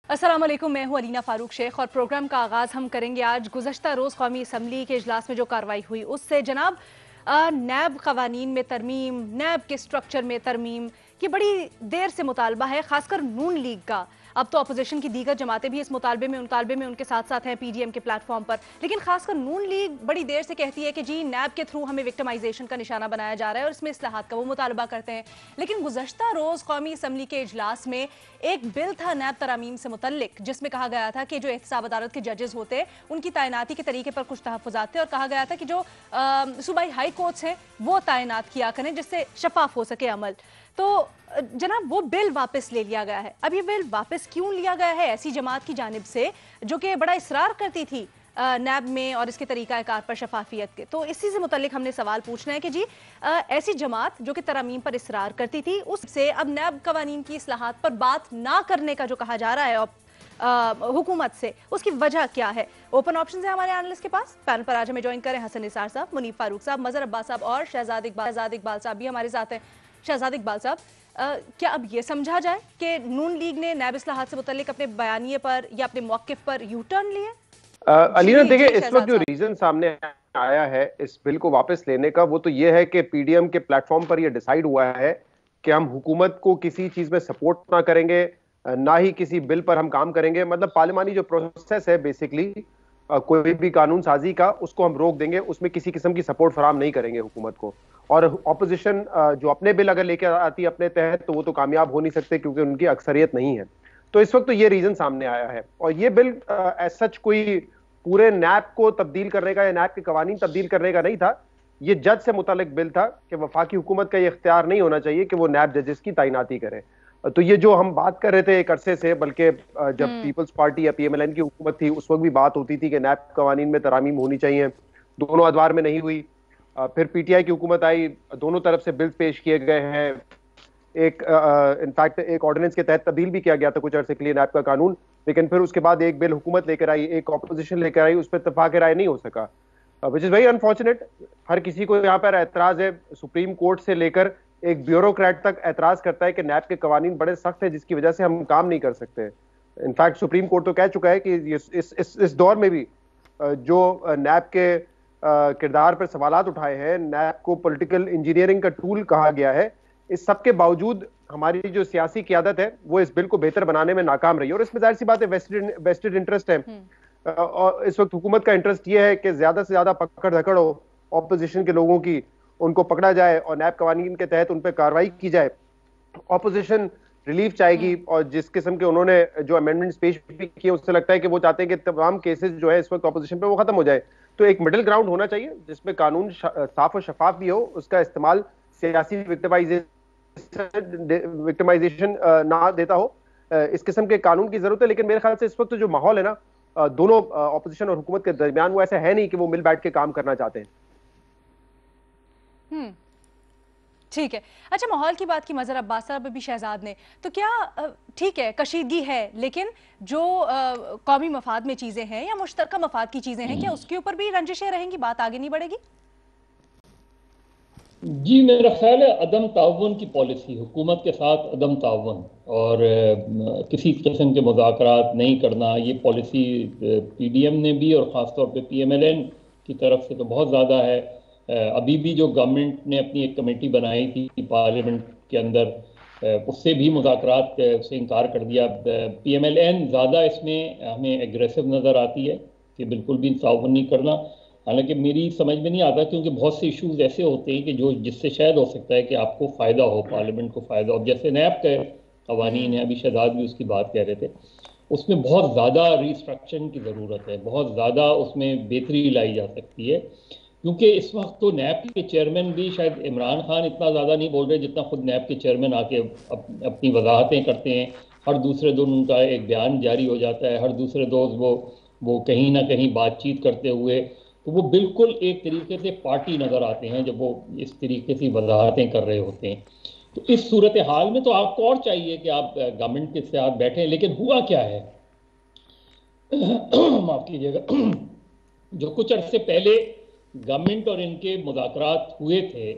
अस्सलाम वालेकुम, मैं हूं अलीना फारूक शेख और प्रोग्राम का आगाज़ हम करेंगे आज गुज़श्ता रोज़ कौमी असम्बली के इजलास में जो कार्रवाई हुई उससे। जनाब, नैब कवानीन में तरमीम, नैब के स्ट्रक्चर में तरमीम, ये बड़ी देर से मुतालबा है, खासकर नून लीग का। अब तो अपोजिशन की दीगर जमातें भी इस मुतालबे में उनके साथ साथ हैं पीडीएम के प्लेटफॉर्म पर, लेकिन खासकर नून लीग बड़ी देर से कहती है कि जी नैब के थ्रू हमें विक्टिमाइजेशन का निशाना बनाया जा रहा है और इसमें इस्लाहात का वो मुतालबा करते हैं। लेकिन गुज़श्ता रोज़ कौमी असम्बली के इजलास में एक बिल था नैब तरामीम से मुतल्लिक, जिसमें कहा गया था कि जो एहतसाब अदालत के जजेस होते उनकी तैनाती के तरीके पर कुछ तहफ़्फ़ुज़ात थे और कहा गया था कि जो सूबाई हाई कोर्ट्स हैं वो तैनात किया करें जिससे शफाफ हो सके अमल। तो जनाब, वो बिल वापस ले लिया गया है। अब ये बिल वापस क्यों लिया गया है ऐसी जमात की जानिब से जो कि बड़ा इसरार करती थी नैब में और इसके तरीक़ाकार पर शफाफियत के? तो इसी से मुतल्लिक हमने सवाल पूछना है कि जी ऐसी जमात जो कि तरमीम पर इसरार करती थी उससे अब नैब कवानीन की इस्लाहात पर बात ना करने का जो कहा जा रहा है हुकूमत से, उसकी वजह क्या है? ओपन ऑप्शन है हमारे एनालिस्ट के पास। पैनल पर आज हमें ज्वाइन करें हसन निसार साहब, मुनीफ फारूक साहब, मजहर अब्बास साहब और शहजाद इकबाल साहब भी हमारे साथ हैं। शहजाद इकबाल साहब, क्या अब ये समझा जाए कि नून लीग ने नैब इस्लाहात से मुतल्लिक अपने बयानिए पर या अपने मौक़िफ़ पर यू टर्न लिए? अलीना, देखिए इस वक्त जो रीजन सामने आया है इस बिल को वापस लेने का, वो तो ये है कि पीडीएम के प्लेटफॉर्म पर ये डिसाइड हुआ है कि हम हुकूमत को किसी चीज में सपोर्ट ना करेंगे, ना ही किसी बिल पर हम काम करेंगे। मतलब पार्लिमानी जो प्रोसेस है बेसिकली कोई भी कानून साजी का, उसको हम रोक देंगे, उसमें किसी किस्म की सपोर्ट फराम नहीं करेंगे हुकूमत को। और ऑपोजिशन जो अपने बिल अगर लेकर आती है अपने तहत, तो वो तो कामयाब हो नहीं सकते क्योंकि उनकी अक्सरियत नहीं है। तो इस वक्त तो ये रीजन सामने आया है और ये बिल एज सच कोई पूरे नैब को तब्दील करने का या नैब के कवानीन तब्दील करने का नहीं था। ये जज से मुतालिक बिल था कि वफाकी हुकूमत का ये इख्तियार नहीं होना चाहिए कि वो नैब जजेस की तैनाती करे। तो ये जो हम बात कर रहे थे एक अरसे से, बल्कि जब पीपल्स पार्टी या पीएमएलएन की हुकूमत थी उस वक्त भी बात होती थी कि नैब कवानीन में तरामीम होनी चाहिए, दोनों अदवार में नहीं हुई। फिर पीटीआई की हुकूमत आई, दोनों तरफ से बिल पेश किए गए हैं। एक इनफैक्ट एक ऑर्डिनेंस के तहत तब्दील भी किया गया था कुछ अर्से के लिए नैब का कानून, लेकिन फिर उसके बाद एक बिल हुकूमत लेकर आई, एक ऑपोजिशन लेकर आई, उस पर इत्तेफाक राय नहीं हो सका, विच इज वेरी अनफॉर्चुनेट। हर किसी को यहाँ पर एतराज है, सुप्रीम कोर्ट से लेकर एक ब्यूरोक्रेट तक एतराज करता है कि नैब के कवानीन बड़े सख्त है जिसकी वजह से हम काम नहीं कर सकते। इनफैक्ट सुप्रीम कोर्ट तो कह चुका है कि इस दौर में भी जो नैब के किरदार पर सवालात उठाए हैं, नैब को पॉलिटिकल इंजीनियरिंग का टूल कहा गया है, इस सब के बावजूद हमारी जो सियासी क़यादत है वो इस बिल को बेहतर बनाने में नाकाम रही है। और इसमें जाहिर सी बात है वेस्टेड इंटरेस्ट है। और इस वक्त हुकूमत का इंटरेस्ट ये है कि ज्यादा से ज्यादा पकड़ धकड़ हो ऑपोजिशन के लोगों की, उनको पकड़ा जाए और नैब कवानीन के तहत उन पर कार्रवाई की जाए। ऑपोजिशन रिलीफ चाहेगी और जिस किस्म के उन्होंने जो अमेंडमेंट्स पेश भी किए उससे लगता है कि वो चाहते हैं कि तमाम केसेस जो है इस वक्त ऑपोजिशन पे वो खत्म हो जाए। तो एक मिडिल ग्राउंड होना चाहिए जिसमें कानून साफ और शफाफ भी हो, उसका इस्तेमाल सियासी विक्टिमाइजेशन ना देता हो। इस किस्म के कानून की जरूरत है। लेकिन मेरे ख्याल से इस वक्त जो माहौल है ना दोनों ऑपोजिशन और हुकूमत के दरमियान, वो ऐसा है नहीं कि वो मिल बैठ के काम करना चाहते हैं। ठीक है। अच्छा, माहौल की बात की मजहर अब्बास साहब अभी शहजाद ने, तो क्या ठीक है कशीदगी है, लेकिन जो कौमी मफाद में चीजें हैं या मुश्तरका मफाद की चीजें हैं, क्या उसके ऊपर भी रंजिशें रहेंगी, बात आगे नहीं बढ़ेगी? जी, मेरा ख्याल है अदम ताउन की पॉलिसी, हुकूमत के साथ अदम ताउन और किसी किस्म के मुज़ाकरात नहीं करना, ये पॉलिसी पीडीएम ने भी और ख़ास तौर पे पीएमएलएन की तरफ से तो बहुत ज़्यादा है। अभी भी जो गवर्नमेंट ने अपनी एक कमेटी बनाई थी पार्लियामेंट के अंदर, उससे भी मुज़ाकरात से इनकार कर दिया। पीएमएलएन ज़्यादा इसमें हमें एग्रेसिव नज़र आती है कि बिल्कुल भी ताउन नहीं करना। हालांकि मेरी समझ में नहीं आता, क्योंकि बहुत से इश्यूज ऐसे होते हैं कि जो जिससे शायद हो सकता है कि आपको फ़ायदा हो, पार्लियामेंट को फ़ायदा हो। जैसे नैब के कवानीन है, अभी शहजाद भी उसकी बात कह रहे थे, उसमें बहुत ज़्यादा रिस्ट्रक्चरिंग की ज़रूरत है, बहुत ज़्यादा उसमें बेहतरी लाई जा सकती है। क्योंकि इस वक्त तो नैब के चेयरमैन भी शायद इमरान खान इतना ज़्यादा नहीं बोल रहे जितना खुद नैब के चेयरमैन आके अपनी वजाहतें करते हैं। हर दूसरे दिन उनका एक बयान जारी हो जाता है, हर दूसरे रोज़ वो कहीं ना कहीं बातचीत करते हुए, तो वो बिल्कुल एक तरीके से पार्टी नज़र आते हैं जब वो इस तरीके से वजाहतें कर रहे होते हैं। तो इस सूरत हाल में तो आपको और चाहिए कि आप गवर्नमेंट के साथ बैठें। लेकिन हुआ क्या है माफ़ कीजिएगा, जो कुछ अर्से पहले गवर्नमेंट और इनके मुज़ाकरात हुए थे,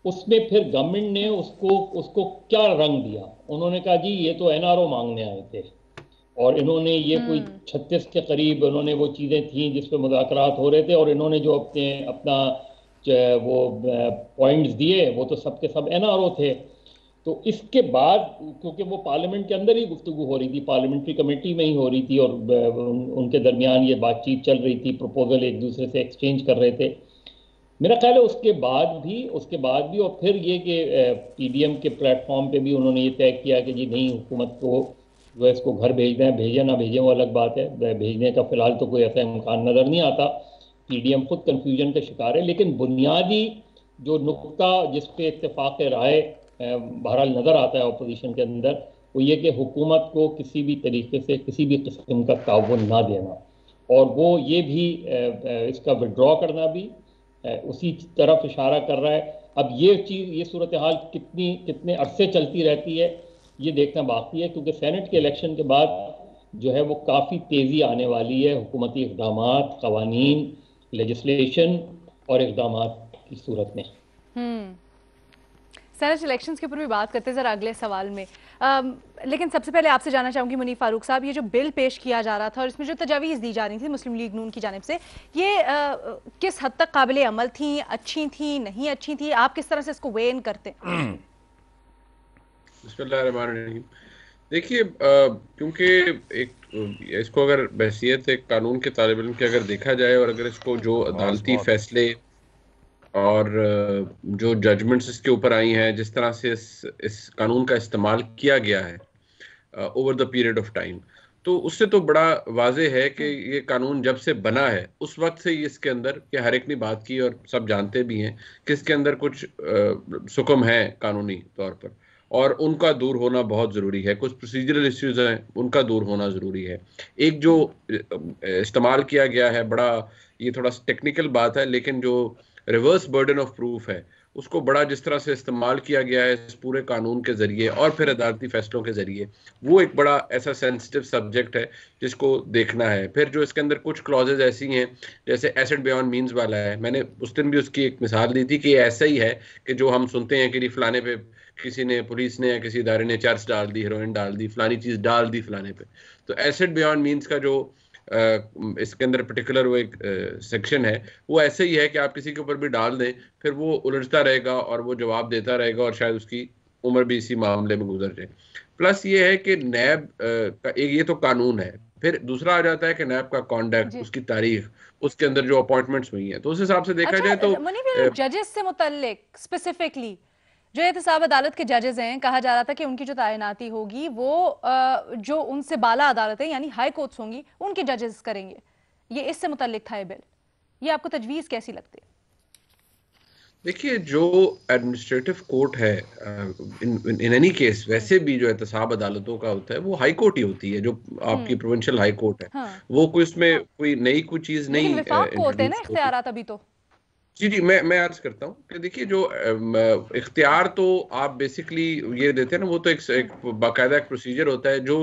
उसमें फिर गवर्नमेंट ने उसको क्या रंग दिया। उन्होंने कहा जी ये तो एनआरओ मांगने आए थे और इन्होंने ये कोई 36 के करीब इन्होंने वो चीज़ें थी जिस पे मुज़ाकरात हो रहे थे, और इन्होंने जो अपना वो पॉइंट्स दिए वो तो सब के सब NRO थे। तो इसके बाद क्योंकि वो पार्लियामेंट के अंदर ही गुफ्तगू हो रही थी, पार्लियामेंट्री कमेटी में ही हो रही थी, और उनके दरमियान ये बातचीत चल रही थी, प्रपोजल एक दूसरे से एक्सचेंज कर रहे थे। मेरा ख्याल है उसके बाद भी और फिर ये कि PDM के प्लेटफॉर्म पे भी उन्होंने ये तय किया कि जी नहीं, हुकूमत को जो है इसको घर भेजना है, भेजें ना भेजें वो अलग बात है, भेजने का फिलहाल तो कोई ऐसा इम्कान नज़र नहीं आता। PDM खुद कन्फ्यूजन का शिकार है, लेकिन बुनियादी जो नुक्ता जिस पे इत्तेफाक राय बहरहाल नज़र आता है अपोजिशन के अंदर, वो ये कि हुकूमत को किसी भी तरीके से किसी भी किस्म का ताउन ना देना, और वो ये भी इसका विड्रॉ करना भी उसी तरफ इशारा कर रहा है। अब ये चीज़, ये सूरत हाल कितने अरसे चलती रहती है ये देखना बाकी है, क्योंकि सेनेट के इलेक्शन के बाद जो है वो काफ़ी तेज़ी आने वाली है हुकूमती इक़दामात, क़वानीन, लेजिस्लेशन और इक़दामात की सूरत में। सेनेट इलेक्शंस के ऊपर भी बात करते हैं ज़रा अगले सवाल में, लेकिन सबसे पहले आपसे जानना चाहूँगी मुनीफ फारूक साहब, ये जो बिल पेश किया जा रहा था और इसमें जो तजावीज़ दी जा रही थी मुस्लिम लीग नून की जानिब से, ये किस हद तक काबिल अमल थी, अच्छी थी, नहीं अच्छी थी, आप किस तरह से इसको वे इन करते हैं? बिस्मिल्लाहिर्रहमानिर्रहीम। देखिए, क्योंकि एक इसको अगर बहसियत एक कानून के तालिब इल्म के अगर देखा जाए, और अगर इसको जो अदालती फैसले और जो जजमेंट्स इसके ऊपर आई हैं, जिस तरह से इस कानून का इस्तेमाल किया गया है over the period of time, तो उससे तो बड़ा वाज़ेह है कि ये कानून जब से बना है उस वक्त से ही इसके अंदर, कि हर एक ने बात की और सब जानते भी हैं कि इसके अंदर कुछ सुकम है कानूनी तौर पर, और उनका दूर होना बहुत ज़रूरी है। कुछ प्रोसीजरल इश्यूज हैं, उनका दूर होना ज़रूरी है। एक जो इस्तेमाल किया गया है, बड़ा ये थोड़ा टेक्निकल बात है, लेकिन जो रिवर्स बर्डन ऑफ प्रूफ है उसको बड़ा जिस तरह से इस्तेमाल किया गया है इस पूरे कानून के जरिए और फिर अदालती फैसलों के जरिए, वो एक बड़ा ऐसा सेंसिटिव सब्जेक्ट है जिसको देखना है। फिर जो इसके अंदर कुछ क्लॉजेज ऐसी हैं, जैसे एसेट बियॉन्ड मीन्स वाला है, मैंने उस दिन भी उसकी एक मिसाल दी थी कि ऐसा ही है कि जो हम सुनते हैं कि फलाने पे किसी ने, पुलिस ने या किसी इदारे ने चर्च डाल दी, हेरोइन डाल दी, फलानी चीज डाल दी फलाने पे, तो एसेट बियॉन्ड मीन्स का जो इसके अंदर पर्टिकुलर वो एक सेक्शन है, वो ऐसे ही है कि आप किसी के ऊपर भी डाल दें, फिर वो उलझता रहेगा और वो जवाब देता रहेगा और शायद उसकी उम्र भी इसी मामले में गुजर जाए। प्लस ये है कि नैब का एक ये तो कानून है, फिर दूसरा आ जाता है कि नैब का कॉन्डक्ट, उसकी तारीख, उसके अंदर जो अपॉइंटमेंट्स हुई हैं, तो उस हिसाब से देखा जाए तो जजेस से मुतल्लिक स्पेसिफिकली जो एहतसाब अदालत के जजेस हैं, कहा जा रहा था कि उनकी जो तैनाती होगी वो जो उनसे बाला अदालतें यानी हाई कोर्ट्स होंगी उनके जजेस करेंगे। ये इससे मुतल्लिक था ये बिल, ये आपको तजवीज़ कैसी लगती है? देखिए, जो एडमिनिस्ट्रेटिव कोर्ट है इन एनी केस, वैसे भी जो एहतसाब अदालतों का होता है वो हाई कोर्ट ही होती है, जो आपकी प्रोविंशियल हाई कोर्ट है। हाँ। वो कोई उसमें कोई नई कोई चीज नहीं होते हैं ना इख्तियारात अभी तो। जी, मैं अर्ज करता हूँ कि देखिए, जो इख्तियार तो आप बेसिकली ये देते हैं ना, वो तो एक बाकायदा एक प्रोसीजर होता है। जो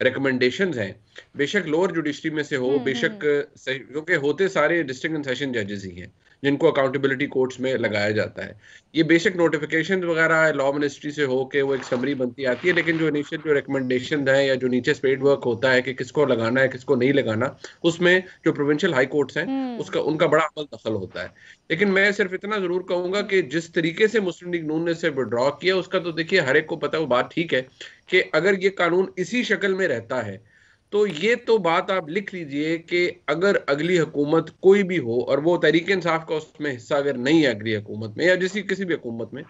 रिकमेंडेशंस हैं, बेशक लोअर जुडिशरी में से हो, बेशक क्योंकि होते सारे डिस्ट्रिक्ट एंड सेशन जजेस ही हैं जिनको अकाउंटेबिलिटी कोर्ट्स में लगाया जाता है। ये बेशक नोटिफिकेशन वगैरह लॉ मिनिस्ट्री से हो के वो एक समरी बनती आती है, लेकिन जो इनिशियल जो रिकमेंडेशन है या जो नीचे स्पेड वर्क होता है कि किसको लगाना है किसको नहीं लगाना, उसमें जो प्रोविंशियल हाई कोर्ट्स हैं उनका बड़ा अमल दखल होता है। लेकिन मैं सिर्फ इतना जरूर कहूंगा कि जिस तरीके से मुस्लिम लीग नून ने इसे विड्रॉ किया, उसका तो देखिए हर एक को पता है, वो बात ठीक है कि अगर ये कानून इसी शक्ल में रहता है तो ये तो बात आप लिख लीजिए कि अगर अगली हुकूमत कोई भी हो और वो तहरीक इंसाफ का उसमें हिस्सा अगर नहीं है अगली हुकूमत में या किसी भी हुकूमत में,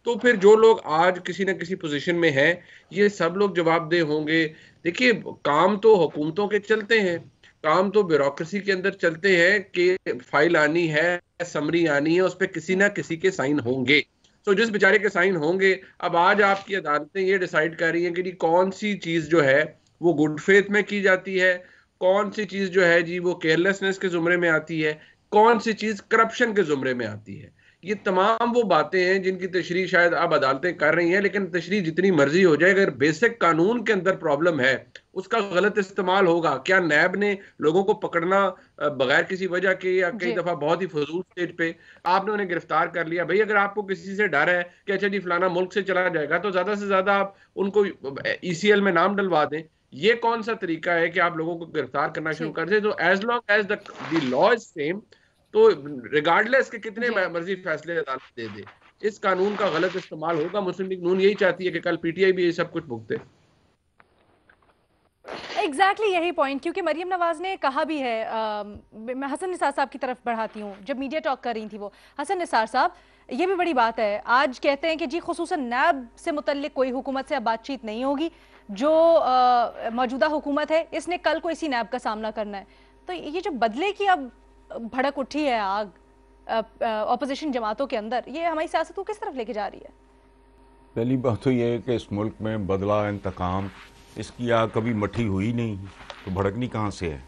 तो फिर जो लोग आज किसी ना किसी पोजीशन में हैं ये सब लोग जवाबदेह होंगे। देखिए, काम तो हुकूमतों के चलते हैं, काम तो ब्यूरोक्रेसी के अंदर चलते हैं कि फाइल आनी है, समरी आनी है, उस पर किसी ना किसी के साइन होंगे। तो जिस बेचारे के साइन होंगे, अब आज आपकी अदालतें ये डिसाइड कर रही हैं कि कौन सी चीज जो है वो गुड फेथ में की जाती है, कौन सी चीज जो है जी वो केयरलेसनेस के जुमरे में आती है, कौन सी चीज करप्शन के जुमरे में आती है। ये तमाम वो बातें हैं जिनकी तशरीह शायद अब अदालतें कर रही हैं, लेकिन तशरीह जितनी मर्जी हो जाए, अगर बेसिक कानून के अंदर प्रॉब्लम है, उसका गलत इस्तेमाल होगा। क्या नैब ने लोगों को पकड़ना बगैर किसी वजह के या कई दफा बहुत ही फजूल स्टेज पे आपने उन्हें गिरफ्तार कर लिया? भाई, अगर आपको किसी से डर है कि अच्छा जी फलाना मुल्क से चला जाएगा, तो ज्यादा से ज्यादा आप उनको ECL में नाम डलवा दें ये कौन सा तरीका है कि आप लोगों को गिरफ्तार करना शुरू कर दे? तो as long as the law is same, तो रिगार्डलेस के कितने मर्जी फैसले अदालत दे दे, इस कानून का गलत इस्तेमाल होगा। मुस्लिम लीग नून यही चाहती है कि कल पीटीआई भी ये सब कुछ भुगते। एग्जैक्टली यही पॉइंट, क्योंकि मरियम नवाज ने कहा भी है, मैं हसन निसार साहब की तरफ बढ़ाती हूँ, जब मीडिया टॉक कर रही थी वो, हसन निसार साहब, ये भी बड़ी बात है, आज कहते हैं कि जी खुसूसन नैब से मुतल्लिक कोई हुकूमत से अब बातचीत नहीं होगी, जो मौजूदा हुकूमत है इसने कल को इसी नैब का सामना करना है। तो ये जो बदले की अब भड़क उठी है आग ऑपोजिशन जमातों के अंदर, ये हमारी सियासत को किस तरफ लेके जा रही है? पहली बात तो ये है कि इस मुल्क में बदला, इंतकाम, इसकी आग कभी मठी हुई नहीं, तो भड़कनी कहाँ से है?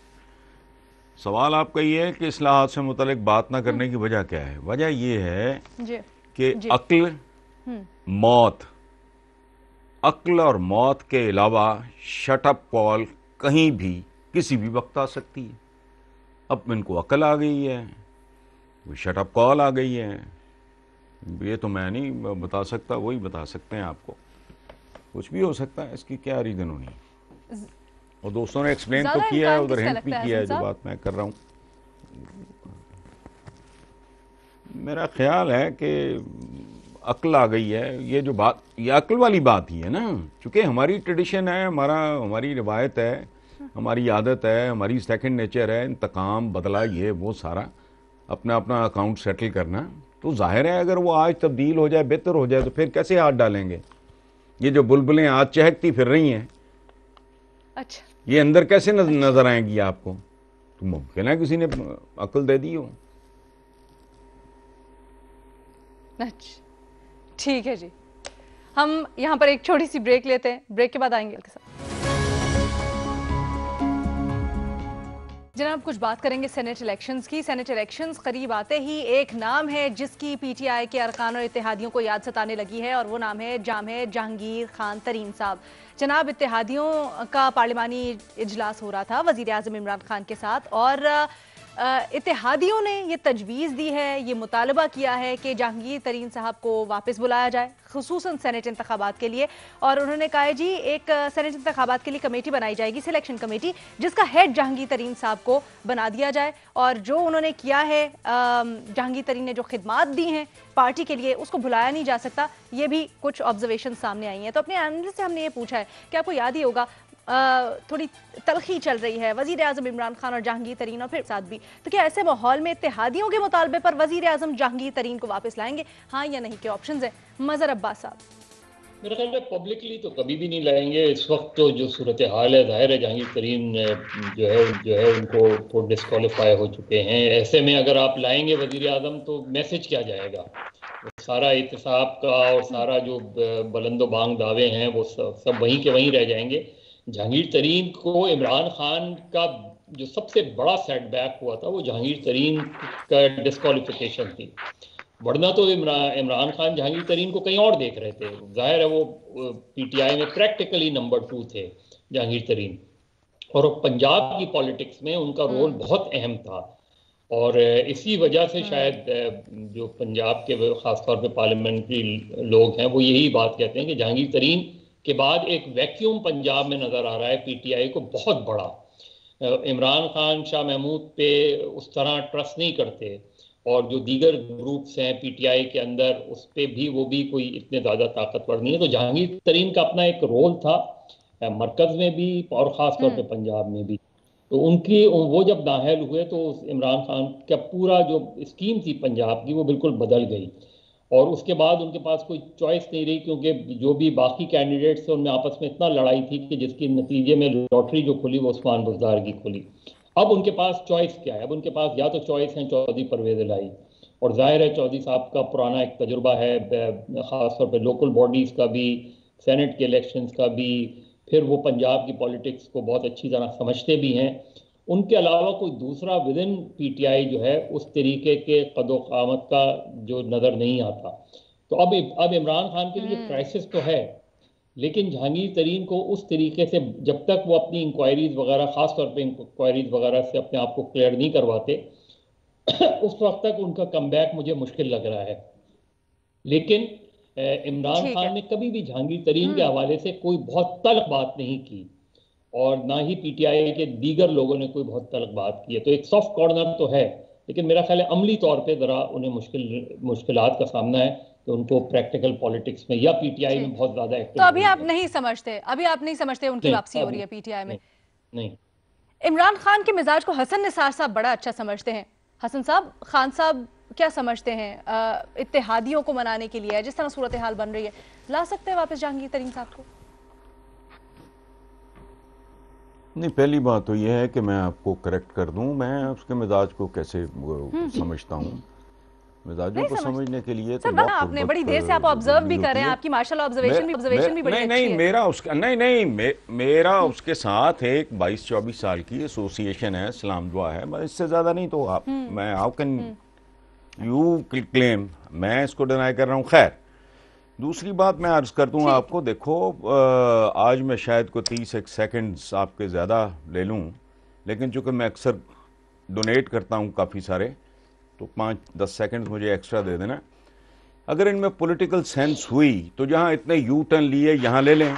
सवाल आपका ये है कि इस्लाहात से मुतल्लिक बात ना करने की वजह क्या है? वजह ये है कि अक्ल, मौत, अक्ल और मौत के अलावा शट अप कॉल कहीं भी किसी भी वक्त आ सकती है। अब इनको अक्ल आ गई है, वो शट अप कॉल आ गई है, ये तो मैं नहीं बता सकता, वही बता सकते हैं आपको। कुछ भी हो सकता है, इसकी क्या रीज़न होनी है। और दोस्तों ने एक्सप्लेन तो किया है, उधर हिंट भी किया है जो बात मैं कर रहा हूँ। मेरा ख्याल है कि अक्ल आ गई है, ये जो बात, ये अक्ल वाली बात ही है ना, चूँकि हमारी ट्रेडिशन है, हमारी रिवायत है, हमारी आदत है, हमारी सेकंड नेचर है, इंतकाम, बदला, ये वो सारा अपना अपना अकाउंट सेटल करना। तो जाहिर है अगर वो आज तब्दील हो जाए, बेहतर हो जाए, तो फिर कैसे हाथ डालेंगे? ये जो बुलबुलें आज चहकती फिर रही हैं, अच्छा, ये अंदर कैसे नजर आएंगी आपको? तो मुमकिन है किसी ने अक्ल दे दी हो। अच्छा, ठीक है जी, हम यहाँ पर एक छोटी सी ब्रेक लेते हैं, ब्रेक के बाद आएंगे आपके साथ। जनाब, कुछ बात करेंगे सेनेट इलेक्शंस की। सेनेट इलेक्शंस करीब आते ही एक नाम है जिसकी पीटीआई के अरकान और इत्तेहादियों को याद सताने लगी है, और वो नाम है जामे जहांगीर खान तरीन साहब। जनाब, इत्तेहादियों का पार्लिमानी इजलास हो रहा था वजीर आज़म इमरान खान के साथ, और इत्तेहादियों ने ये तजवीज़ दी है, ये मुतालबा किया है कि जहांगीर तरीन साहब को वापस बुलाया जाए, खुसूसन सेनेट इंतखाबात के लिए। और उन्होंने कहा है जी एक सेनेट इंतखाबात के लिए कमेटी बनाई जाएगी, सिलेक्शन कमेटी, जिसका हेड जहांगीर तरीन साहब को बना दिया जाए। और जो उन्होंने किया है, जहांगीर तरीन ने जो खिदमात दी हैं पार्टी के लिए, उसको भुलाया नहीं जा सकता। ये भी कुछ ऑब्जर्वेशन सामने आई हैं। तो अपने एनालिस्ट से हमने ये पूछा है कि आपको याद ही होगा थोड़ी तलखी चल रही है वजीर आज़म इमरान खान और जहांगीर तरीन और फिर साथ भी, तो क्या ऐसे माहौल में इत्तेहादियों के मुतालबे पर वजीर आज़म जहांगीर तरीन को वापस लाएंगे, हाँ या नहीं? के ऑप्शंस हैं। मजहर अब्बास साहब। मेरे ख्याल में पब्लिकली तो कभी भी नहीं लाएंगे। इस वक्त तो जो सूरत हाल है, जाहिर है जहांगीर तरीन जो है उनको तो डिस्क्वालीफाई हो चुके हैं। ऐसे में अगर आप लाएंगे वजीर आज़म तो मैसेज क्या जाएगा? सारा इत्तेसाब का और सारा जो बुलंदो बांग दावे हैं वो सब वहीं के वहीं रह जाएंगे। जहांगीर तरीन को इमरान खान का जो सबसे बड़ा सेटबैक हुआ था वो जहांगीर तरीन का डिस्क्वालिफिकेशन थी, वरना तो इमरान खान जहांगीर तरीन को कहीं और देख रहे थे। जाहिर है वो पीटीआई में प्रैक्टिकली नंबर 2 थे जहांगीर तरीन, और पंजाब की पॉलिटिक्स में उनका रोल बहुत अहम था। और इसी वजह से शायद जो पंजाब के खासतौर पे पार्लियामेंट्री लोग हैं वो यही बात कहते हैं कि जहांगीर तरीन के बाद एक वैक्यूम पंजाब में नज़र आ रहा है पीटीआई को बहुत बड़ा। इमरान खान शाह महमूद पे उस तरह ट्रस्ट नहीं करते, और जो दीगर ग्रुप्स हैं पीटीआई के अंदर उस पर भी वो भी कोई इतने ज़्यादा ताकतवर नहीं है। तो जहांगीर तरीन का अपना एक रोल था मरकज़ में भी और ख़ास तौर पे पंजाब में भी। तो उनकी वो जब नाअहल हुए तो इमरान खान का पूरा जो स्कीम थी पंजाब की वो बिल्कुल बदल गई, और उसके बाद उनके पास कोई चॉइस नहीं रही, क्योंकि जो भी बाकी कैंडिडेट्स थे उनमें आपस में इतना लड़ाई थी कि जिसके नतीजे में लॉटरी जो खुली वो उस्मान बुज़दार की खुली। अब उनके पास चॉइस क्या है? अब उनके पास या तो चॉइस है चौधरी परवेज़ इलाही, और जाहिर है चौधरी साहब का पुराना एक तजुर्बा है ख़ासतौर पर लोकल बॉडीज़ का भी, सेनेट के इलेक्शंस का भी, फिर वो पंजाब की पॉलिटिक्स को बहुत अच्छी तरह समझते भी हैं। उनके अलावा कोई दूसरा विद इन पीटीआई जो है उस तरीके के कदो क़ामत का जो नज़र नहीं आता। तो अब इमरान खान के लिए क्राइसिस तो है, लेकिन जहांगीर तरीन को उस तरीके से जब तक वो अपनी इंक्वायरीज वगैरह, ख़ास तौर पे इंक्वायरीज वगैरह से अपने आप को क्लियर नहीं करवाते उस वक्त तक उनका कमबैक मुझे मुश्किल लग रहा है। लेकिन इमरान खान ने कभी भी जहांगीर तरीन के हवाले से कोई बहुत तल्ख बात नहीं की। और ना ही पीटीआई के दीगर लोगों ने कोई बहुत तलक बात की है। तो एक सॉफ्ट कॉर्नर तो है, लेकिन मेरा ख्याल है अमली तौर पे ज़रा उन्हें मुश्किलात का सामना है कि उनको प्रैक्टिकल पॉलिटिक्स में या पीटीआई में बहुत ज़्यादा एक्टिव। तो अभी आप नहीं समझते उनकी वापसी हो रही है पीटीआई में? नहीं। इमरान खान के मिजाज को हसन निसार साहब बड़ा अच्छा समझते हैं। हसन साहब, खान साहब क्या समझते हैं इत्तेहादियों को मनाने के लिए जिस तरह सूरत हाल बन रही है, ला सकते हैं वापस जहांगीर तरीन साहब को? नहीं, पहली बात तो यह है कि मैं आपको करेक्ट कर दूं, मैं उसके मिजाज को कैसे समझता हूं। मिजाजों को समझने के लिए तो आपने बड़ी देर से आप ऑब्जर्व भी कर रहे हैं, आपकी माशाल्लाह ऑब्जर्वेशन भी बड़ी अच्छी है। मेरा उसका मेरा उसके साथ एक 22-24 साल की एसोसिएशन है, सलाम दुआ है, बस इससे ज्यादा नहीं। तो आप मैं हाउ कैन यू क्लेम मैं इसको डिनाई कर रहा हूँ? खैर, दूसरी बात मैं अर्ज कर दूं आपको, देखो आज मैं शायद को 30 सेकंड्स आपके ज़्यादा ले लूं, लेकिन चूंकि मैं अक्सर डोनेट करता हूं काफ़ी सारे, तो 5-10 सेकंड मुझे एक्स्ट्रा दे देना। अगर इनमें पॉलिटिकल सेंस हुई तो जहां इतने यू टर्न लिए यहां ले लें,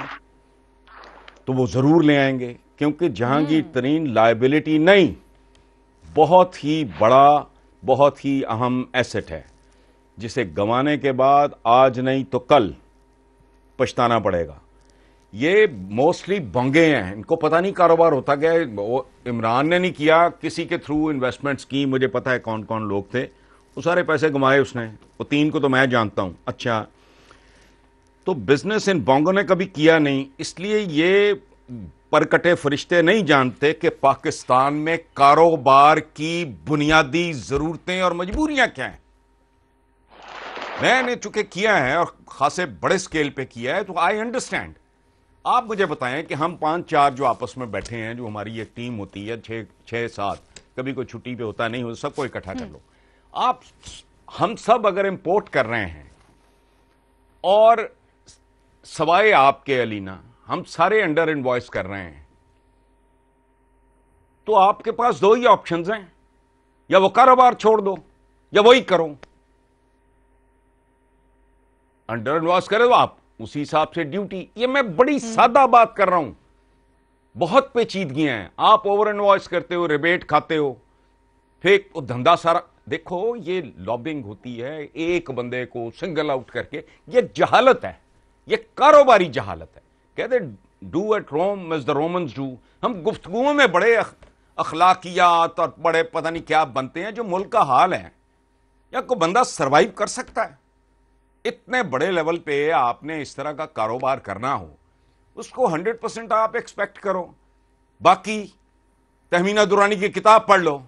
तो वो ज़रूर ले आएंगे, क्योंकि जहांगीर तरीन लायबिलिटी नहीं, बहुत ही बड़ा, बहुत ही अहम एसेट है, जिसे गंवाने के बाद आज नहीं तो कल पछताना पड़ेगा। ये मोस्टली बंगे हैं, इनको पता नहीं कारोबार होता क्या है। वो इमरान ने नहीं किया, किसी के थ्रू इन्वेस्टमेंट स्कीम, मुझे पता है कौन कौन लोग थे, वो सारे पैसे कमाए उसने, वो 3 को तो मैं जानता हूं। अच्छा, तो बिजनेस इन बंगों ने कभी किया नहीं, इसलिए ये परकटे फरिश्ते नहीं जानते कि पाकिस्तान में कारोबार की बुनियादी जरूरतें और मजबूरियां क्या हैं। मैंने चूंकि किया है और खासे बड़े स्केल पे किया है, तो आई अंडरस्टैंड। आप मुझे बताएं कि हम 5-4 जो आपस में बैठे हैं, जो हमारी एक टीम होती है, 6-7, कभी कोई छुट्टी पे होता नहीं हो, सबको इकट्ठा कर लो आप। हम सब अगर इंपोर्ट कर रहे हैं और सवाए आपके अलीना हम सारे अंडर इनवॉइस कर रहे हैं, तो आपके पास 2 ही ऑप्शंस हैं, या वो कारोबार छोड़ दो या वही करो। अंडर इनवॉइस करे तो आप उसी हिसाब से ड्यूटी। ये मैं बड़ी सादा बात कर रहा हूं, बहुत पेचीदगियां हैं। आप ओवर इनवॉइस करते हो, रिबेट खाते हो, फिर वो धंधा सारा। देखो, ये लॉबिंग होती है एक बंदे को सिंगल आउट करके, ये जहालत है, ये कारोबारी जहालत है। कहते do at Rome as the Romans do. हम गुफ्तगुओं में बड़े अखलाकियात और बड़े पता नहीं क्या बनते हैं, जो मुल्क का हाल है। या कोई बंदा सरवाइव कर सकता है? इतने बड़े लेवल पे आपने इस तरह का कारोबार करना हो, उसको 100% आप एक्सपेक्ट करो। बाकी तहमीना दुरानी की किताब पढ़ लो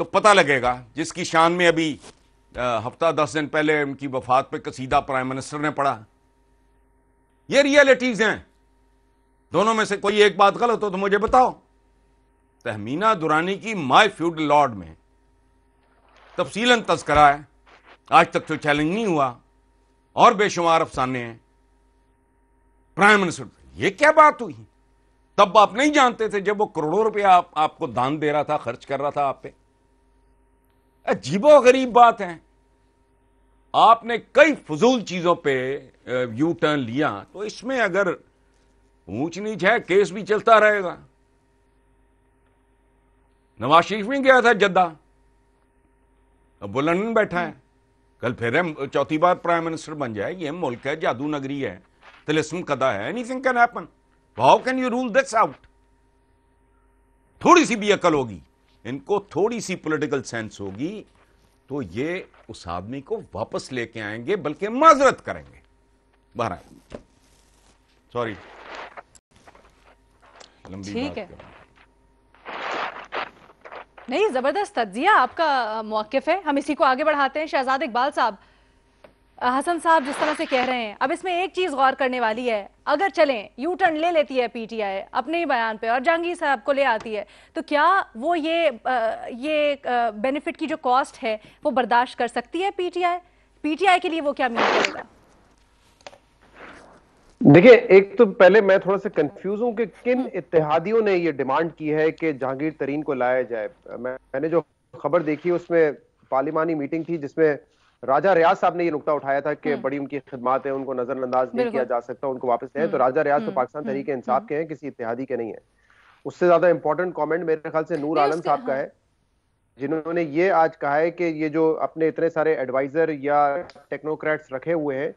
तो पता लगेगा, जिसकी शान में अभी हफ्ता 10 दिन पहले उनकी वफात पे कसीदा प्राइम मिनिस्टर ने पढ़ा। ये रियलिटीज हैं। दोनों में से कोई एक बात गलत हो तो मुझे बताओ। तहमीना दुरानी की माय फ्यूडल लॉर्ड में तफसीलन तज़किरा है, आज तक तो चैलेंज नहीं हुआ, और बेशुमार अफसाने हैं। प्राइम मिनिस्टर, ये क्या बात हुई? तब आप नहीं जानते थे जब वो करोड़ों रुपया आपको दान दे रहा था, खर्च कर रहा था आप पे। अजीबोगरीब बात है। आपने कई फजूल चीजों पे यू टर्न लिया, तो इसमें अगर ऊंच नीच है, केस भी चलता रहेगा। नवाज शरीफ नहीं गया था जद्दा, अब वो लंदन बैठा है, कल फिर चौथी बार प्राइम मिनिस्टर बन जाए। ये मुल्क है, जादू नगरी है, तिलिस्म कदा है, anything can happen. How can you rule this out? थोड़ी सी भी अकल होगी इनको, थोड़ी सी पॉलिटिकल सेंस होगी, तो ये उस आदमी को वापस लेके आएंगे, बल्कि माजरत करेंगे। बहरहाल, सॉरी, लंबी ठीक बात है। कर। नहीं, जबरदस्त तज्जिया आपका मौकिफ है, हम इसी को आगे बढ़ाते हैं। शहजाद इकबाल साहब, हसन साहब जिस तरह से कह रहे हैं, अब इसमें एक चीज गौर करने वाली है। अगर चलें यू टर्न ले लेती है पीटीआई अपने ही बयान पे और जहांगीर साहब को ले आती है, तो क्या वो ये बेनिफिट की जो कॉस्ट है वो बर्दाश्त कर सकती है पीटीआई के लिए? वो क्या मीन करेगा? देखिए, एक तो पहले मैं थोड़ा सा कंफ्यूज हूं कि किन इत्तेहादियों ने ये डिमांड की है कि जहांगीर तरीन को लाया जाए। मैंने जो खबर देखी उसमें पार्लिमानी मीटिंग थी, जिसमें राजा रियाज साहब ने ये नुक्ता उठाया था कि बड़ी उनकी खिदमत है, उनको नजरअंदाज नहीं किया जा सकता, उनको वापस ले आए। तो राजा रियाज तो पाकिस्तान तहरीक इंसाफ के हैं, किसी इत्तेहादी के नहीं है। उससे ज्यादा इंपॉर्टेंट कमेंट मेरे ख्याल से नूर आलम साहब का है, जिन्होंने ये आज कहा है कि ये जो अपने इतने सारे एडवाइजर या टेक्नोक्रेट्स रखे हुए हैं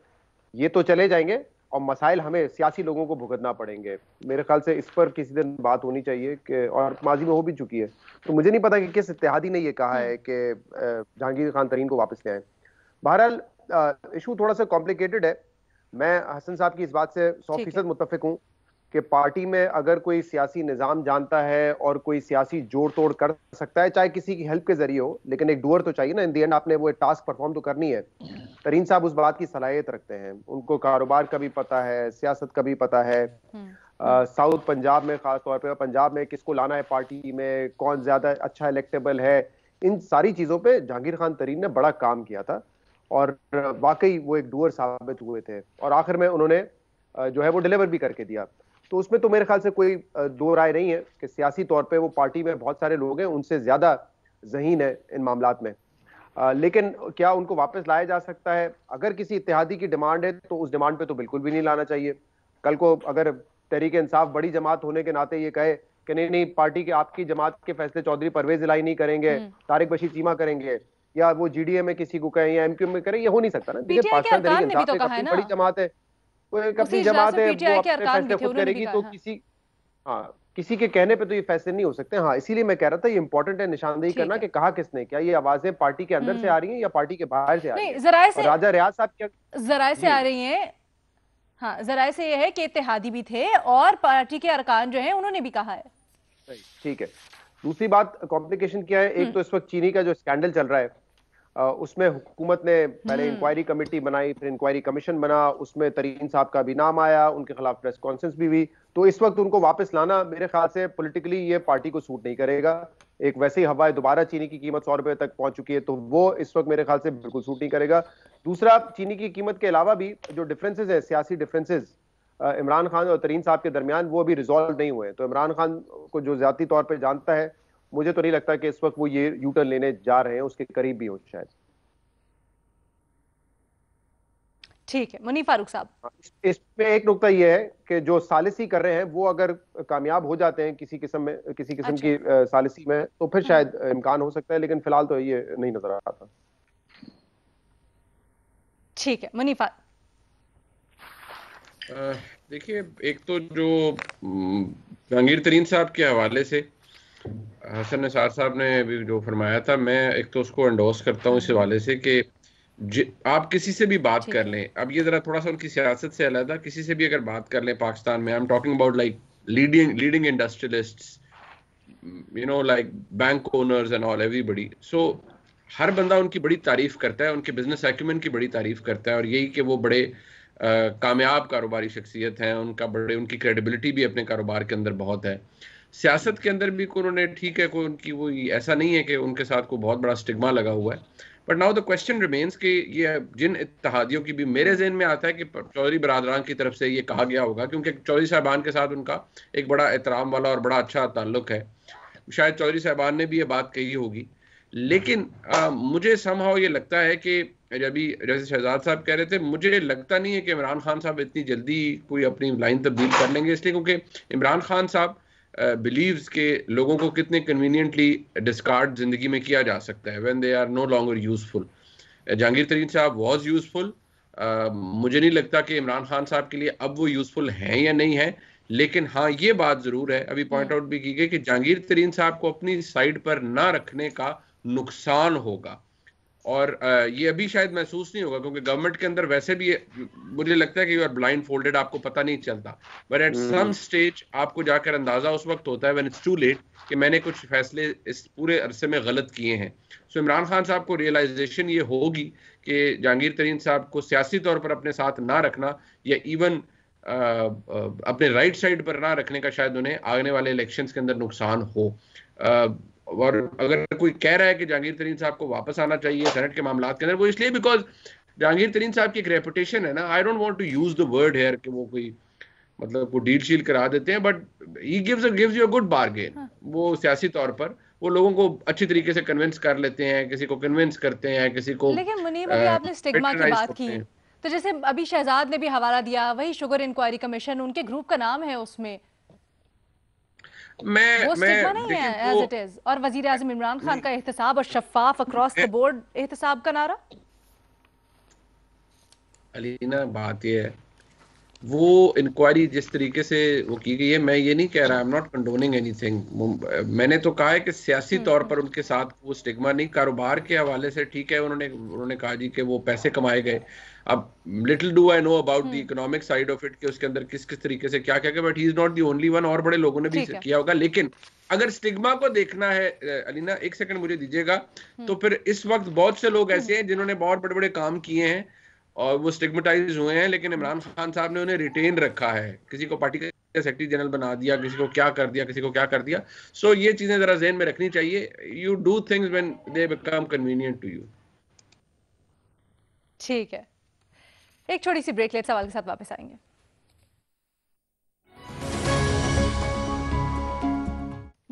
ये तो चले जाएंगे और मसाइल हमें सियासी लोगों को भुगतना पड़ेंगे। मेरे ख्याल से इस पर किसी दिन बात होनी चाहिए कि, और माजी में हो भी चुकी है। तो मुझे नहीं पता कि किस इत्तेहादी ने ये कहा है कि जहांगीर खान तरीन को वापस ले आए। बहरहाल इशू थोड़ा सा कॉम्प्लिकेटेड है। मैं हसन साहब की इस बात से 100% मुत्तफिक हूँ कि पार्टी में अगर कोई सियासी निज़ाम जानता है और कोई सियासी जोड़ तोड़ कर सकता है, चाहे किसी की हेल्प के जरिए हो, लेकिन एक डूअर तो चाहिए ना। इन दी एंड आपने वो टास्क परफॉर्म तो करनी है। तरीन साहब उस बात की सलाहियत रखते हैं, उनको कारोबार का भी पता है, सियासत का भी पता है। साउथ पंजाब में, खास तौर पर पंजाब में किसको लाना है पार्टी में, कौन ज्यादा अच्छा इलेक्टेबल है, इन सारी चीजों पे जहांगीर खान तरीन ने बड़ा काम किया था और वाकई वो एक डूअर साबित हुए थे और आखिर में उन्होंने जो है वो डिलीवर भी करके दिया। तो उसमें तो मेरे ख्याल से कोई दो राय नहीं है कि सियासी तौर पे वो पार्टी में बहुत सारे लोग हैं, उनसे ज्यादा ज़हीन है इन मामलात में। लेकिन क्या उनको वापस लाया जा सकता है? अगर किसी इत्तेहादी की डिमांड है तो उस डिमांड पे तो बिल्कुल भी नहीं लाना चाहिए। कल को अगर तहरीक इंसाफ बड़ी जमात होने के नाते ये कहे कि नहीं नहीं पार्टी के आपकी जमात के फैसले चौधरी परवेज इलाही नहीं करेंगे, तारिक बशीर चीमा करेंगे, या वो जीडीए में किसी को कहें या एमक्यू में करें, ये हो नहीं सकता ना। देखिए पाकिस्तान तहरीक इंसाफ एक बड़ी जमात है, अपनी जमात है, वो अपने फैसले खुद करेगी। तो किसी के कहने पे तो ये फैसले नहीं हो सकते। हाँ, इसीलिए मैं कह रहा था ये इंपॉर्टेंट है निशानदेही करना कि कहा किसने, क्या ये आवाजें पार्टी के अंदर से आ रही हैं या पार्टी के बाहर से आ रही हैं। राजा रियाज साहब क्या जराए से आ रही हैं? हाँ, जराए से ये है कि इत्तेहादी भी थे और पार्टी के अरकान जो हैं उन्होंने भी कहा है। ठीक है। दूसरी बात कॉम्प्लिकेशन क्या है, एक तो इस वक्त चीनी का जो स्कैंडल चल रहा है उसमें हुकूमत ने पहले इंक्वायरी कमेटी बनाई, फिर इंक्वायरी कमीशन बना, उसमें तरीन साहब का भी नाम आया, उनके खिलाफ प्रेस कॉन्फ्रेंस भी हुई। तो इस वक्त उनको वापस लाना मेरे ख्याल से पॉलिटिकली ये पार्टी को सूट नहीं करेगा। एक वैसे ही हवा है, दोबारा चीनी की कीमत 100 रुपए तक पहुंच चुकी है, तो वो इस वक्त मेरे ख्याल से बिल्कुल सूट नहीं करेगा। दूसरा, चीनी की कीमत के अलावा भी जो डिफरेंसेज है, सियासी डिफरेंसेज इमरान खान और तरीन साहब के दरमियान, वो अभी रिजॉल्व नहीं हुए। तो इमरान खान को जो ज्यादती तौर पर जानता है, मुझे तो नहीं लगता कि इस वक्त वो ये यू टर्न लेने जा रहे हैं, उसके करीब भी हो शायद। ठीक है, मुनीफ फारूक साहब, इसमें एक नुकता यह है कि जो सालिसी कर रहे हैं वो अगर कामयाब हो जाते हैं किसी किस्म की सालिसी में, तो फिर शायद इम्कान हो सकता है, लेकिन फिलहाल तो ये नहीं नजर आ रहा। ठीक है, मुनीफा। देखिए, एक तो जो जहांगीर तरीन साहब के हवाले से हसन निसार साहब ने अभी जो फरमाया था, मैं एक तो उसको एंडोर्स करता हूँ इस हवाले से कि आप किसी से भी बात कर लें, अब ये जरा थोड़ा सा उनकी सियासत से अलग, किसी से भी अगर बात कर लें पाकिस्तान में, I am talking about like leading industrialists, you know, like bank owners and all, everybody. So हर बंदा उनकी बड़ी तारीफ करता है, उनके बिजनेस एक्यूमेंट की बड़ी तारीफ करता है, और यही कि वो बड़े कामयाब कारोबारी शख्सियत हैं, उनकी क्रेडिबिलिटी भी अपने कारोबार के अंदर बहुत है। सियासत के अंदर भी उन्होंने, ठीक है, कोई उनकी वो ऐसा नहीं है कि उनके साथ कोई बहुत बड़ा स्टिग्मा लगा हुआ है, but now the question remains कि ये जिन इत्तेहादियों की भी मेरे ज़हन में आता है कि चौधरी बरादरान की तरफ से ये कहा गया होगा, क्योंकि चौधरी साहबान के साथ उनका एक बड़ा एहतराम वाला और बड़ा अच्छा ताल्लुक है, शायद चौधरी साहबान ने भी ये बात कही होगी। लेकिन मुझे समहाउ ये लगता है कि जैसे शहजाद साहब कह रहे थे, मुझे लगता नहीं है कि इमरान खान साहब इतनी जल्दी कोई अपनी लाइन तब्दील कर लेंगे, इसलिए क्योंकि इमरान खान साहब बिलीव्स के लोगों को कितने कन्वीनियंटली डिस्कार्ड जिंदगी में किया जा सकता है when they are no longer useful. Jahangir Tareen साहब वाज यूजफुल, मुझे नहीं लगता कि इमरान खान साहब के लिए अब वो यूजफुल हैं या नहीं है, लेकिन हाँ ये बात जरूर है, अभी पॉइंट आउट भी की गई कि जहांगीर तरीन साहब को अपनी साइड पर ना रखने का नुकसान होगा, और ये अभी शायद महसूस नहीं होगा क्योंकि गवर्नमेंट के अंदर वैसे भी मुझे लगता है कि यू आर ब्लाइंड फोल्डेड, आपको पता नहीं चलता, बट एट सम स्टेज आपको जाकर अंदाजा उस वक्त होता है व्हेन इट्स टू लेट कि मैंने कुछ फैसले इस पूरे अरसे में गलत किए हैं। सो इमरान खान साहब को रियलाइजेशन ये होगी कि जहांगीर तरीन साहब को सियासी तौर पर अपने साथ ना रखना या इवन अपने राइट साइड पर ना रखने का शायद उन्हें आने वाले इलेक्शंस के अंदर नुकसान हो। और अगर कोई कह रहा है कि जहांगीर तरीन साहब को वापस आना चाहिए सेनेट के मामलात के अंदर, वो इसलिए बिकॉज जहांगीर तरीन साहब की एक रेपुटेशन है ना, I don't want to use the word here कि वो कोई मतलब को डील शील करा देते हैं, but he gives you a good bargain. वो सियासी तौर पर वो लोगों को अच्छी तरीके से कन्विंस कर लेते हैं, किसी को कन्विंस करते हैं, किसी को लेकिन मुनीब, अभी आपने स्टिग्मा की बात की, तो जैसे अभी शहजाद ने भी हवाला दिया, वही शुगर इंक्वायरी कमीशन, उनके ग्रुप का नाम है उसमें, वो स्टिग्मा नहीं है एज इट इज। और वजीर आज़म इमरान खान का एहतसाब और शफाफ अक्रॉस द बोर्ड एहतसाब का नारा। अलीना, बात ये है, वो इंक्वायरी जिस तरीके से वो की गई है, मैं ये नहीं कह रहा, आई एम नॉट कंडोनिंग एनीथिंग। मैंने तो कहा है कि सियासी तौर पर उनके साथ वो स्टिग्मा नहीं, कारोबार के हवाले से ठीक है, उन्होंने कहा जी कि वो पैसे कमाए गए। अब little do I know about the economic side of it कि उसके अंदर किस किस तरीके से क्या क्या, but he is not the only one, और बड़े लोगों ने भी किया होगा। लेकिन अगर स्टिग्मा को देखना है अलीना, एक सेकंड मुझे दीजिएगा, तो फिर इस वक्त बहुत से लोग ऐसे हैं जिन्होंने बहुत बड़े बड़े काम किए हैं और वो स्टिग्मेटाइज हुए हैं, लेकिन इमरान खान साहब ने उन्हें रिटेन रखा है। किसी को पार्टी का सेक्रेटरी जनरल बना दिया, किसी को क्या कर दिया, किसी को क्या कर दिया। सो ये चीजें जरा ज़हन में रखनी चाहिए। You do things when they become convenient to you. ठीक है, एक छोटी सी ब्रेक ले, सवाल के साथ वापस आएंगे।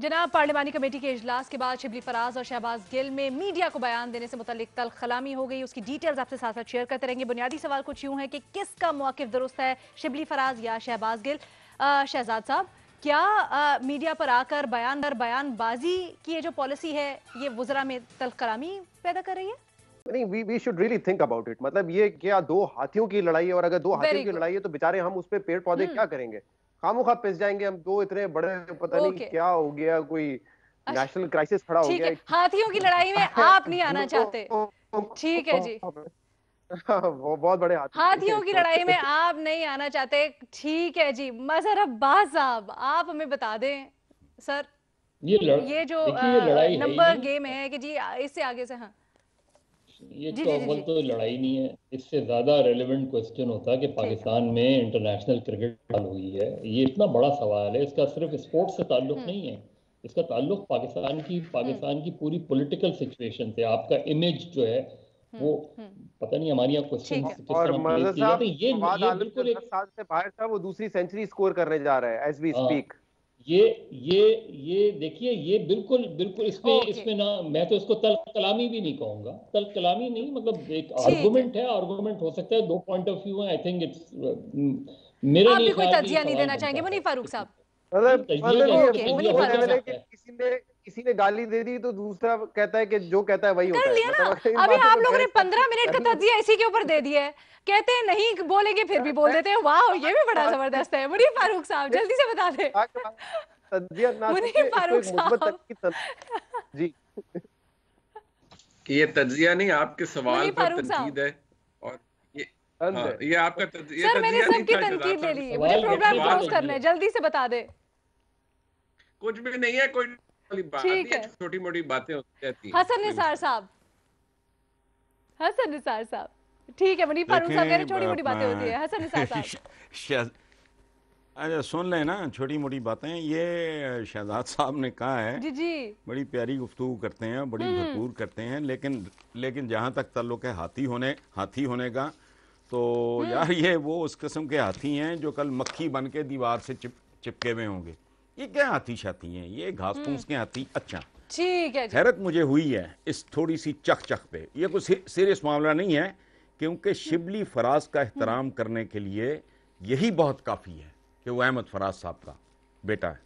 जनाब, पार्लिमानी कमेटी के इजलास के बाद शिबली फराज और शहबाज गिल में मीडिया को बयान देने से मुतालिक तलखलामी हो गई। उसकी डिटेल्स आपसे साथ साथ शेयर करते रहेंगे। बुनियादी सवाल कुछ यूं है कि किसका मौक़िफ़ दुरुस्त है, शिबली फराज या शहबाज गिल? शहजाद साहब, क्या मीडिया पर आकर बयानबाजी की ये जो पॉलिसी है, ये वुज़रा में तलखलामी पैदा कर रही है? नहीं, we should really think about it. मतलब ये क्या दो हाथियों की लड़ाई है, और अगर दो हाथियों की लड़ाई है तो बेचारे हम उस पे पेड़ पौधे क्या करेंगे, खामोखा पिस जाएंगे हम। दो इतने बड़े, पता नहीं क्या हो गया, कोई नेशनल क्राइसिस खड़ा हो गया। हाथियों की लड़ाई में आप नहीं आना चाहते, ठीक है जी। वो बहुत बड़े हाथियों की लड़ाई में आप नहीं आना चाहते, ठीक है जी। मजहर अब्बास साहब, आप हमें बता दें सर, ये जो नंबर गेम है कि जी इससे आगे से, हाँ ये तो अव्वल तो लड़ाई नहीं है। इससे ज्यादा रेलेवेंट क्वेश्चन होता है कि पाकिस्तान में इंटरनेशनल क्रिकेट हुई है। ये इतना बड़ा सवाल है, इसका सिर्फ स्पोर्ट्स से ताल्लुक नहीं है, इसका ताल्लुक पाकिस्तान की पूरी पॉलिटिकल सिचुएशन से, आपका इमेज जो है वो पता नहीं हमारी यहाँ क्वेश्चन और ये बिल्कुल एक साल से बाहर था, वो दूसरी सेंचुरी स्कोर करने जा रहा है एज वी स्पीक। ये देखिए, ये बिल्कुल इसमें ना, मैं तो इसको तल कलामी भी नहीं कहूंगा, तल कलामी नहीं, मतलब एक आर्गुमेंट है, आर्गुमेंट हो सकता है, दो पॉइंट ऑफ व्यू है। आई थिंक इट्स मेरे लिए कोई तज्जिया नहीं देना चाहेंगे मुनीब फारूक साहब? किसी ने गाली दे दी तो दूसरा कहता है कि जो कहता है वही होता है। मतलब अभी आप लोगों ने 15 मिनट का तज्जिया इसी के ऊपर दे दिया है, कहते हैं नहीं बोलेंगे फिर भी बोल देते हैं। वाह, ये भी बड़ा जबरदस्त है। मुनीब फारूक साहब जल्दी से बता दें। मुनीब फारूक साहब जी, कि ये तज्जिया नहीं, आपके सवाल पर तनकीद है। और ये आपका सर, मैंने सबकी तनकीद ले ली, मुझे प्रोग्राम क्लोज करना है, जल्दी से बता दे। कुछ भी नहीं है, कोई बात नहीं है, छोटी मोटी बातें होती रहती हैं। हसन निसार साहब, ठीक है। मुनीब फारूक साहब कह रहे छोटी मोटी बातें होती है। हसन निसार साहब अच्छा सुन लें ना, छोटी मोटी बातें। ये शहजाद साहब ने कहा है, जी बड़ी प्यारी गुफ्तगू करते हैं, बड़ी भरपूर करते हैं, लेकिन जहाँ तक ताल्लुक है हाथी होने का, तो यार ये वो उस किस्म के हाथी हैं जो कल मक्खी बन के दीवार से चिपके हुए होंगे। ये क्या हाथी शाती हैं, ये घास फूस के हाथी। अच्छा ठीक है, हैरत मुझे हुई है इस थोड़ी सी चक पे। ये कोई सीरियस मामला नहीं है, क्योंकि शिबली फराज का एहतराम करने के लिए यही बहुत काफ़ी है कि वो अहमद फराज साहब का बेटा है।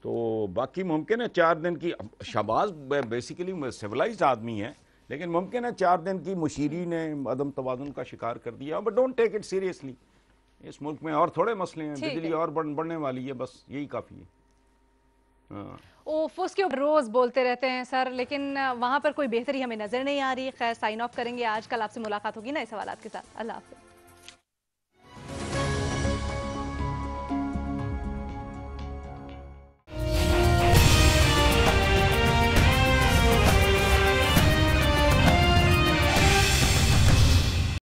तो बाकी मुमकिन है 4 दिन की, शहबाज बेसिकली सिविलाइज्ड आदमी है, लेकिन मुमकिन है 4 दिन की मुशीरी ने अदम तवाज़ुन का शिकार कर दिया। But don't take it seriously. इस मुल्क में और थोड़े मसले हैं, बिजली और बढ़ने वाली है, बस यही काफ़ी है। उसके ऊपर रोज बोलते रहते हैं सर, लेकिन वहां पर कोई बेहतरी हमें नजर नहीं आ रही। खैर, साइन ऑफ करेंगे आज, कल आपसे मुलाकात होगी नए सवालात के साथ। अल्लाह हाफ़िज़।